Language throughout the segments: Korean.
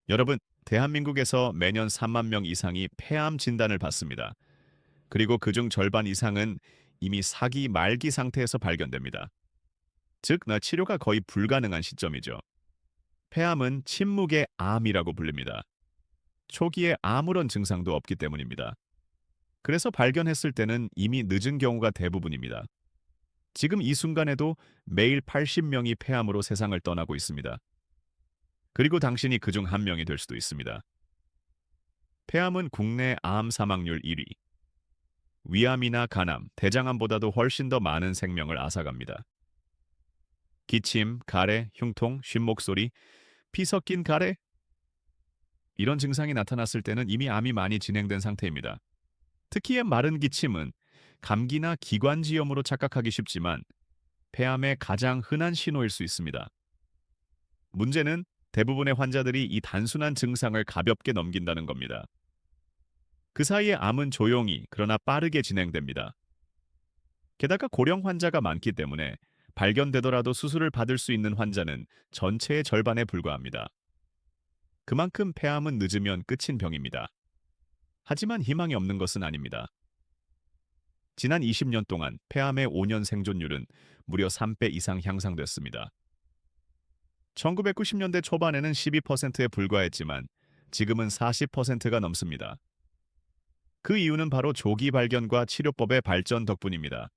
여러분, 대한민국에서 매년 3만 명 이상이 폐암 진단을 받습니다. 그리고 그중 절반 이상은 이미 사기 말기 상태에서 발견됩니다. 즉, 치료가 거의 불가능한 시점이죠. 폐암은 침묵의 암이라고 불립니다. 초기에 아무런 증상도 없기 때문입니다. 그래서 발견했을 때는 이미 늦은 경우가 대부분입니다. 지금 이 순간에도 매일 80명이 폐암으로 세상을 떠나고 있습니다. 그리고 당신이 그중 한 명이 될 수도 있습니다. 폐암은 국내 암 사망률 1위, 위암이나 간암, 대장암보다도 훨씬 더 많은 생명을 앗아갑니다. 기침, 가래, 흉통, 쉰목소리, 피 섞인 가래, 이런 증상이 나타났을 때는 이미 암이 많이 진행된 상태입니다. 특히 마른 기침은 감기나 기관지염으로 착각하기 쉽지만 폐암의 가장 흔한 신호일 수 있습니다. 문제는 대부분의 환자들이 이 단순한 증상을 가볍게 넘긴다는 겁니다. 그 사이에 암은 조용히 그러나 빠르게 진행됩니다. 게다가 고령 환자가 많기 때문에 발견되더라도 수술을 받을 수 있는 환자는 전체의 절반에 불과합니다. 그만큼 폐암은 늦으면 끝인 병입니다. 하지만 희망이 없는 것은 아닙니다. 지난 20년 동안 폐암의 5년 생존율은 무려 3배 이상 향상됐습니다. 1990년대 초반에는 12%에 불과했지만 지금은 40%가 넘습니다. 그 이유는 바로 조기 발견과 치료법의 발전 덕분입니다.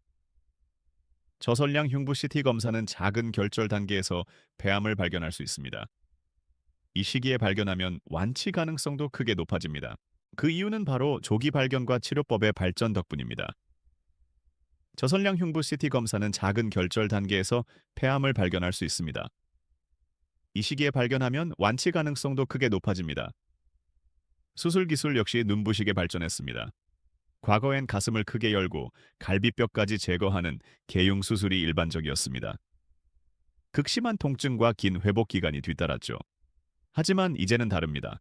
저설량 흉부 CT 검사는 작은 결절 단계에서 폐암을 발견할 수 있습니다. 이 시기에 발견하면 완치 가능성도 크게 높아집니다. 그 이유는 바로 조기 발견과 치료법의 발전 덕분입니다. 저설량 흉부 CT 검사는 작은 결절 단계에서 폐암을 발견할 수 있습니다. 이 시기에 발견하면 완치 가능성도 크게 높아집니다. 수술 기술 역시 눈부시게 발전했습니다. 과거엔 가슴을 크게 열고 갈비뼈까지 제거하는 개용 수술이 일반적이었습니다. 극심한 통증과 긴 회복 기간이 뒤따랐죠. 하지만 이제는 다릅니다.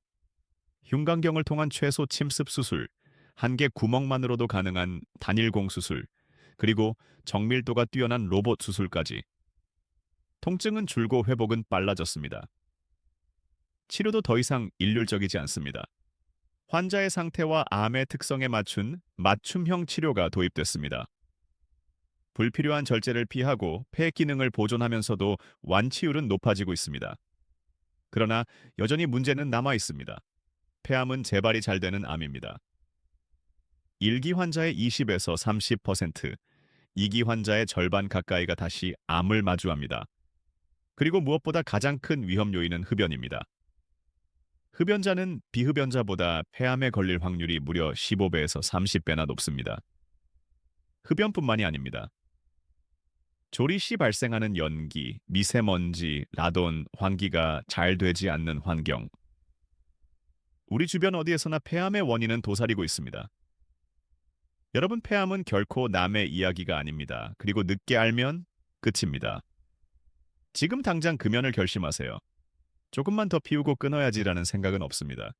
흉곽경을 통한 최소 침습 수술, 한개 구멍만으로도 가능한 단일공 수술, 그리고 정밀도가 뛰어난 로봇 수술까지. 통증은 줄고 회복은 빨라졌습니다. 치료도 더 이상 일률적이지 않습니다. 환자의 상태와 암의 특성에 맞춘 맞춤형 치료가 도입됐습니다. 불필요한 절제를 피하고 폐 기능을 보존하면서도 완치율은 높아지고 있습니다. 그러나 여전히 문제는 남아 있습니다. 폐암은 재발이 잘 되는 암입니다. 1기 환자의 20에서 30%, 2기 환자의 절반 가까이가 다시 암을 마주합니다. 그리고 무엇보다 가장 큰 위험 요인은 흡연입니다. 흡연자는 비흡연자보다 폐암에 걸릴 확률이 무려 15배에서 30배나 높습니다. 흡연뿐만이 아닙니다. 조리 시 발생하는 연기, 미세먼지, 라돈, 환기가 잘 되지 않는 환경. 우리 주변 어디에서나 폐암의 원인은 도사리고 있습니다. 여러분, 폐암은 결코 남의 이야기가 아닙니다. 그리고 늦게 알면 끝입니다. 지금 당장 금연을 결심하세요. 조금만 더 피우고 끊어야지라는 생각은 없습니다.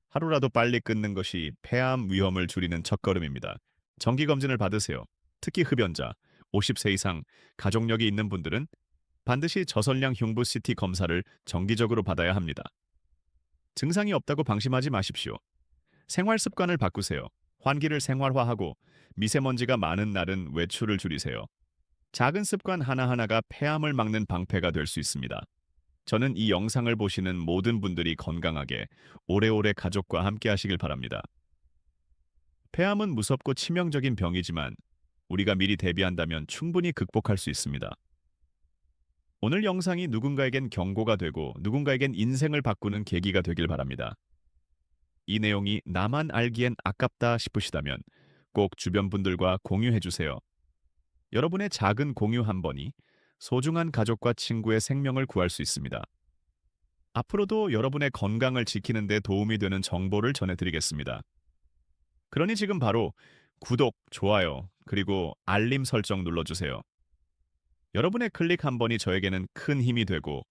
하루라도 빨리 끊는 것이 폐암 위험을 줄이는 첫걸음입니다. 정기검진을 받으세요. 특히 흡연자, 50세 이상, 가족력이 있는 분들은 반드시 저설량 흉부 CT 검사를 정기적으로 받아야 합니다. 증상이 없다고 방심하지 마십시오. 생활 습관을 바꾸세요. 환기를 생활화하고 미세먼지가 많은 날은 외출을 줄이세요. 작은 습관 하나하나가 폐암을 막는 방패가 될 수 있습니다. 저는 이 영상을 보시는 모든 분들이 건강하게 오래오래 가족과 함께 하시길 바랍니다. 폐암은 무섭고 치명적인 병이지만 우리가 미리 대비한다면 충분히 극복할 수 있습니다. 오늘 영상이 누군가에겐 경고가 되고 누군가에겐 인생을 바꾸는 계기가 되길 바랍니다. 이 내용이 나만 알기엔 아깝다 싶으시다면 꼭 주변 분들과 공유해 주세요. 여러분의 작은 공유 한 번이 소중한 가족과 친구의 생명을 구할 수 있습니다. 앞으로도 여러분의 건강을 지키는 데 도움이 되는 정보를 전해드리겠습니다. 그러니 지금 바로 구독, 좋아요, 그리고 알림 설정 눌러주세요. 여러분의 클릭 한 번이 저에게는 큰 힘이 되고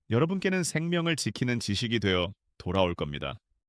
여러분께는 생명을 지키는 지식이 되어 돌아올 겁니다.